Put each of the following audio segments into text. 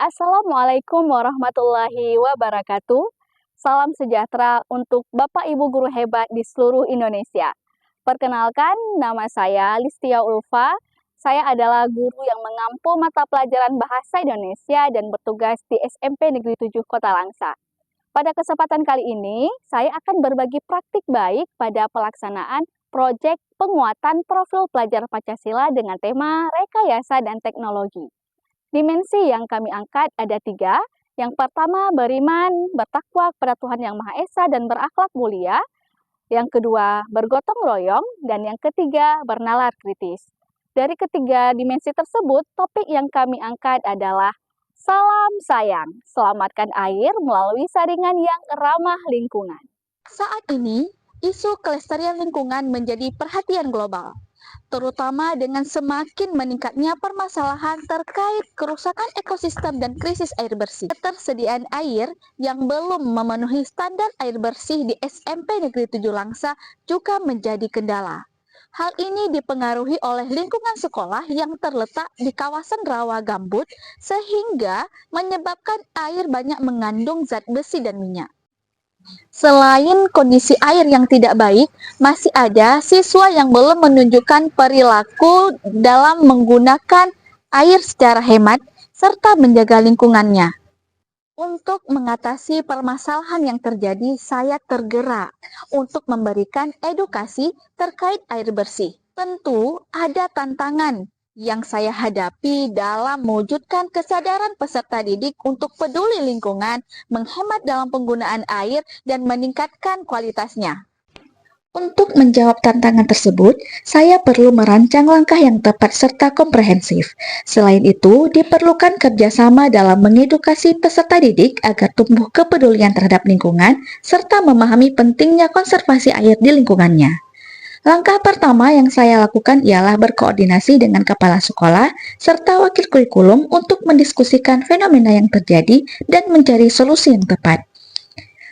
Assalamualaikum warahmatullahi wabarakatuh. Salam sejahtera untuk Bapak Ibu guru hebat di seluruh Indonesia. Perkenalkan, nama saya Listia Ulfa. Saya adalah guru yang mengampu mata pelajaran Bahasa Indonesia dan bertugas di SMP Negeri 7 Kota Langsa. Pada kesempatan kali ini, saya akan berbagi praktik baik pada pelaksanaan proyek penguatan profil pelajar Pancasila dengan tema rekayasa dan teknologi. Dimensi yang kami angkat ada 3. Yang pertama, beriman, bertakwa kepada Tuhan Yang Maha Esa dan berakhlak mulia. Yang kedua, bergotong royong. Dan yang ketiga, bernalar kritis. Dari ketiga dimensi tersebut, topik yang kami angkat adalah salam sayang, selamatkan air melalui saringan yang ramah lingkungan. Saat ini, isu kelestarian lingkungan menjadi perhatian global, terutama dengan semakin meningkatnya permasalahan terkait kerusakan ekosistem dan krisis air bersih. Ketersediaan air yang belum memenuhi standar air bersih di SMP Negeri 7 Langsa juga menjadi kendala. Hal ini dipengaruhi oleh lingkungan sekolah yang terletak di kawasan rawa gambut sehingga menyebabkan air banyak mengandung zat besi dan minyak. Selain kondisi air yang tidak baik, masih ada siswa yang belum menunjukkan perilaku dalam menggunakan air secara hemat serta menjaga lingkungannya. Untuk mengatasi permasalahan yang terjadi, saya tergerak untuk memberikan edukasi terkait air bersih. Tentu ada tantangan yang saya hadapi dalam mewujudkan kesadaran peserta didik untuk peduli lingkungan, menghemat dalam penggunaan air, dan meningkatkan kualitasnya. Untuk menjawab tantangan tersebut, saya perlu merancang langkah yang tepat serta komprehensif. Selain itu, diperlukan kerjasama dalam mengedukasi peserta didik agar tumbuh kepedulian terhadap lingkungan serta memahami pentingnya konservasi air di lingkungannya. Langkah pertama yang saya lakukan ialah berkoordinasi dengan kepala sekolah serta wakil kurikulum untuk mendiskusikan fenomena yang terjadi dan mencari solusi yang tepat.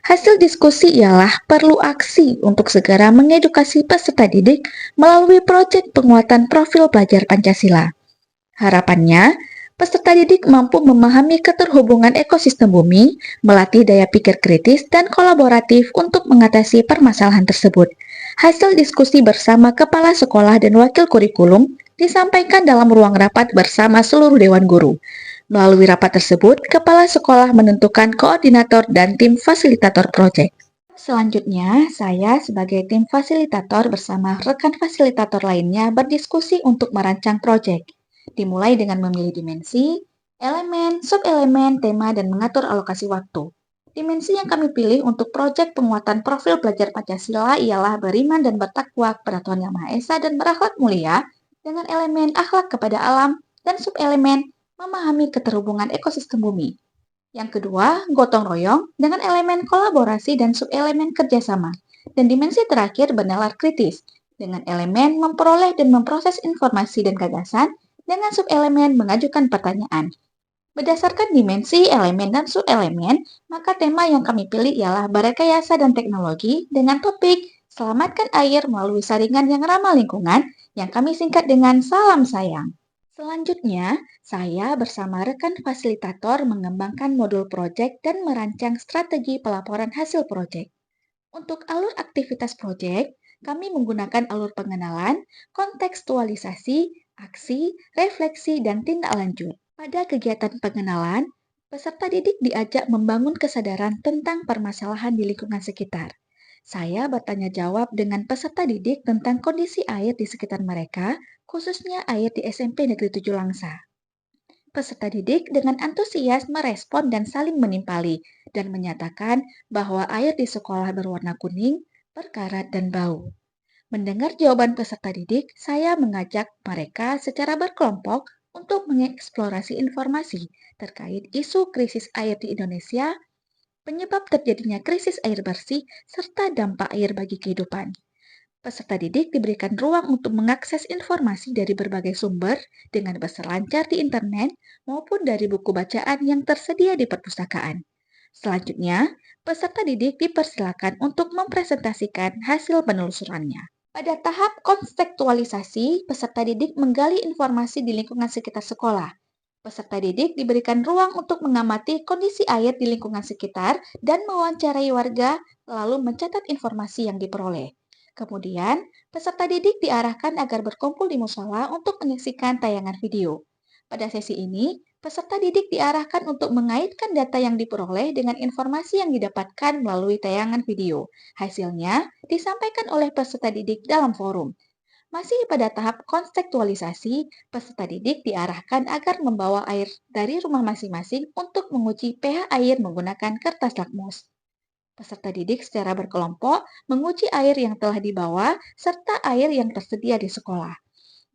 Hasil diskusi ialah perlu aksi untuk segera mengedukasi peserta didik melalui proyek penguatan profil pelajar Pancasila. Harapannya, peserta didik mampu memahami keterhubungan ekosistem bumi, melatih daya pikir kritis dan kolaboratif untuk mengatasi permasalahan tersebut. Hasil diskusi bersama kepala sekolah dan wakil kurikulum disampaikan dalam ruang rapat bersama seluruh dewan guru. Melalui rapat tersebut, kepala sekolah menentukan koordinator dan tim fasilitator proyek. Selanjutnya, saya sebagai tim fasilitator bersama rekan fasilitator lainnya berdiskusi untuk merancang proyek. Dimulai dengan memilih dimensi, elemen, subelemen, tema, dan mengatur alokasi waktu. Dimensi yang kami pilih untuk proyek penguatan profil pelajar Pancasila ialah beriman dan bertakwa kepada Tuhan Yang Maha Esa dan berakhlak mulia dengan elemen akhlak kepada alam dan subelemen memahami keterhubungan ekosistem bumi. Yang kedua, gotong royong dengan elemen kolaborasi dan subelemen kerjasama. Dan dimensi terakhir, bernalar kritis dengan elemen memperoleh dan memproses informasi dan gagasan dengan subelemen mengajukan pertanyaan. Berdasarkan dimensi, elemen, dan subelemen, maka tema yang kami pilih ialah berekayasa dan teknologi dengan topik selamatkan air melalui saringan yang ramah lingkungan yang kami singkat dengan salam sayang. Selanjutnya, saya bersama rekan fasilitator mengembangkan modul proyek dan merancang strategi pelaporan hasil proyek. Untuk alur aktivitas proyek, kami menggunakan alur pengenalan, kontekstualisasi, aksi, refleksi, dan tindak lanjut. Pada kegiatan pengenalan, peserta didik diajak membangun kesadaran tentang permasalahan di lingkungan sekitar. Saya bertanya jawab dengan peserta didik tentang kondisi air di sekitar mereka, khususnya air di SMP Negeri 7 Langsa. Peserta didik dengan antusias merespon dan saling menimpali dan menyatakan bahwa air di sekolah berwarna kuning, berkarat, dan bau. Mendengar jawaban peserta didik, saya mengajak mereka secara berkelompok untuk mengeksplorasi informasi terkait isu krisis air di Indonesia, penyebab terjadinya krisis air bersih, serta dampak air bagi kehidupan. Peserta didik diberikan ruang untuk mengakses informasi dari berbagai sumber dengan berselancar di internet maupun dari buku bacaan yang tersedia di perpustakaan. Selanjutnya, peserta didik dipersilakan untuk mempresentasikan hasil penelusurannya. Pada tahap kontekstualisasi, peserta didik menggali informasi di lingkungan sekitar sekolah. Peserta didik diberikan ruang untuk mengamati kondisi air di lingkungan sekitar dan mewawancarai warga, lalu mencatat informasi yang diperoleh. Kemudian, peserta didik diarahkan agar berkumpul di musola untuk menyaksikan tayangan video. Pada sesi ini, peserta didik diarahkan untuk mengaitkan data yang diperoleh dengan informasi yang didapatkan melalui tayangan video. Hasilnya disampaikan oleh peserta didik dalam forum. Masih pada tahap kontekstualisasi, peserta didik diarahkan agar membawa air dari rumah masing-masing untuk menguji pH air menggunakan kertas lakmus. Peserta didik secara berkelompok menguji air yang telah dibawa serta air yang tersedia di sekolah.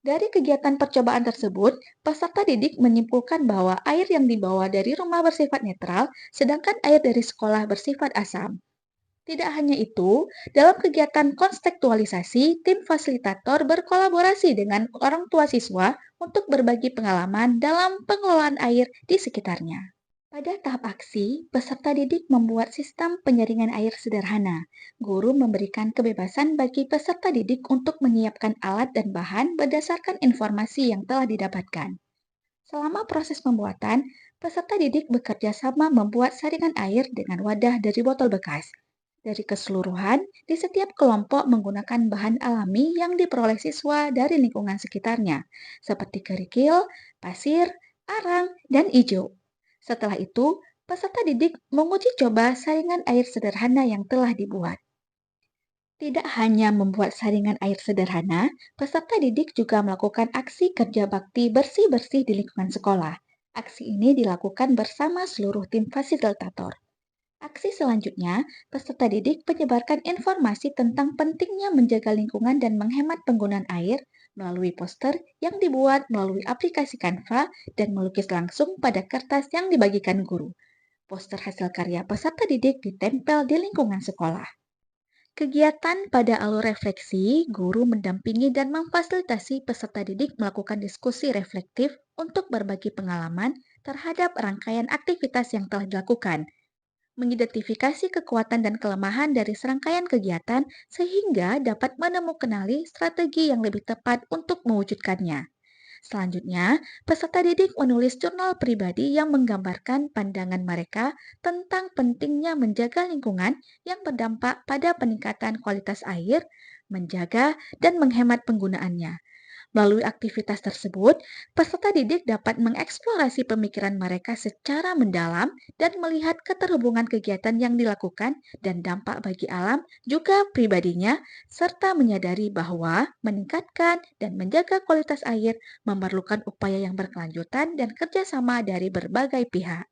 Dari kegiatan percobaan tersebut, peserta didik menyimpulkan bahwa air yang dibawa dari rumah bersifat netral, sedangkan air dari sekolah bersifat asam. Tidak hanya itu, dalam kegiatan kontekstualisasi, tim fasilitator berkolaborasi dengan orang tua siswa untuk berbagi pengalaman dalam pengelolaan air di sekitarnya. Pada tahap aksi, peserta didik membuat sistem penyaringan air sederhana. Guru memberikan kebebasan bagi peserta didik untuk menyiapkan alat dan bahan berdasarkan informasi yang telah didapatkan. Selama proses pembuatan, peserta didik bekerja sama membuat saringan air dengan wadah dari botol bekas. Dari keseluruhan, di setiap kelompok menggunakan bahan alami yang diperoleh siswa dari lingkungan sekitarnya, seperti kerikil, pasir, arang, dan ijo. Setelah itu, peserta didik menguji coba saringan air sederhana yang telah dibuat. Tidak hanya membuat saringan air sederhana, peserta didik juga melakukan aksi kerja bakti bersih-bersih di lingkungan sekolah. Aksi ini dilakukan bersama seluruh tim fasilitator. Aksi selanjutnya, peserta didik menyebarkan informasi tentang pentingnya menjaga lingkungan dan menghemat penggunaan air melalui poster yang dibuat melalui aplikasi Canva dan melukis langsung pada kertas yang dibagikan guru. Poster hasil karya peserta didik ditempel di lingkungan sekolah. Kegiatan pada alur refleksi, guru mendampingi dan memfasilitasi peserta didik melakukan diskusi reflektif untuk berbagi pengalaman terhadap rangkaian aktivitas yang telah dilakukan, mengidentifikasi kekuatan dan kelemahan dari serangkaian kegiatan sehingga dapat menemukan strategi yang lebih tepat untuk mewujudkannya. Selanjutnya, peserta didik menulis jurnal pribadi yang menggambarkan pandangan mereka tentang pentingnya menjaga lingkungan yang berdampak pada peningkatan kualitas air, menjaga dan menghemat penggunaannya. Melalui aktivitas tersebut, peserta didik dapat mengeksplorasi pemikiran mereka secara mendalam dan melihat keterhubungan kegiatan yang dilakukan dan dampak bagi alam juga pribadinya, serta menyadari bahwa meningkatkan dan menjaga kualitas air memerlukan upaya yang berkelanjutan dan kerjasama dari berbagai pihak.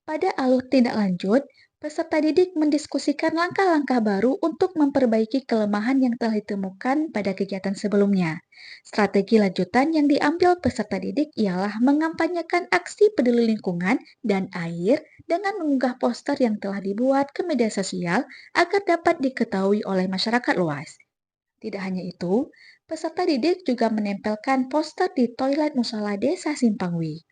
Pada alur tindak lanjut, peserta didik mendiskusikan langkah-langkah baru untuk memperbaiki kelemahan yang telah ditemukan pada kegiatan sebelumnya. Strategi lanjutan yang diambil peserta didik ialah mengampanyekan aksi peduli lingkungan dan air dengan mengunggah poster yang telah dibuat ke media sosial agar dapat diketahui oleh masyarakat luas. Tidak hanya itu, peserta didik juga menempelkan poster di toilet musola desa Simpangwi.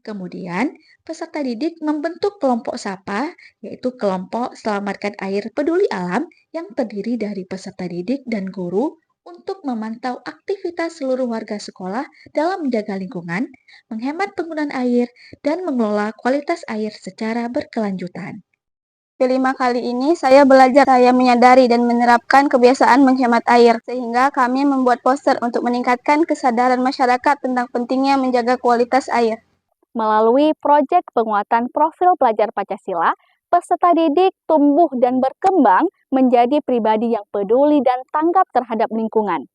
Kemudian, peserta didik membentuk kelompok SAPA, yaitu kelompok Selamatkan Air Peduli Alam yang terdiri dari peserta didik dan guru untuk memantau aktivitas seluruh warga sekolah dalam menjaga lingkungan, menghemat penggunaan air, dan mengelola kualitas air secara berkelanjutan. Kelima kali ini saya belajar, saya menyadari dan menerapkan kebiasaan menghemat air, sehingga kami membuat poster untuk meningkatkan kesadaran masyarakat tentang pentingnya menjaga kualitas air. Melalui proyek penguatan profil pelajar Pancasila, peserta didik tumbuh dan berkembang menjadi pribadi yang peduli dan tanggap terhadap lingkungan.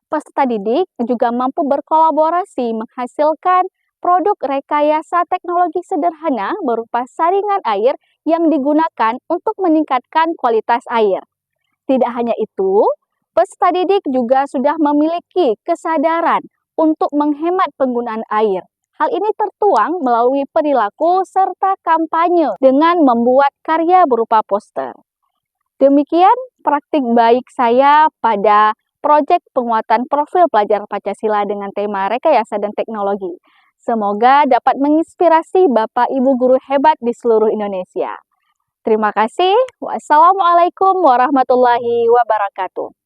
Peserta didik juga mampu berkolaborasi menghasilkan produk rekayasa teknologi sederhana berupa saringan air yang digunakan untuk meningkatkan kualitas air. Tidak hanya itu, peserta didik juga sudah memiliki kesadaran untuk menghemat penggunaan air. Hal ini tertuang melalui perilaku serta kampanye dengan membuat karya berupa poster. Demikian praktik baik saya pada proyek penguatan profil pelajar Pancasila dengan tema rekayasa dan teknologi. Semoga dapat menginspirasi Bapak Ibu guru hebat di seluruh Indonesia. Terima kasih. Wassalamualaikum warahmatullahi wabarakatuh.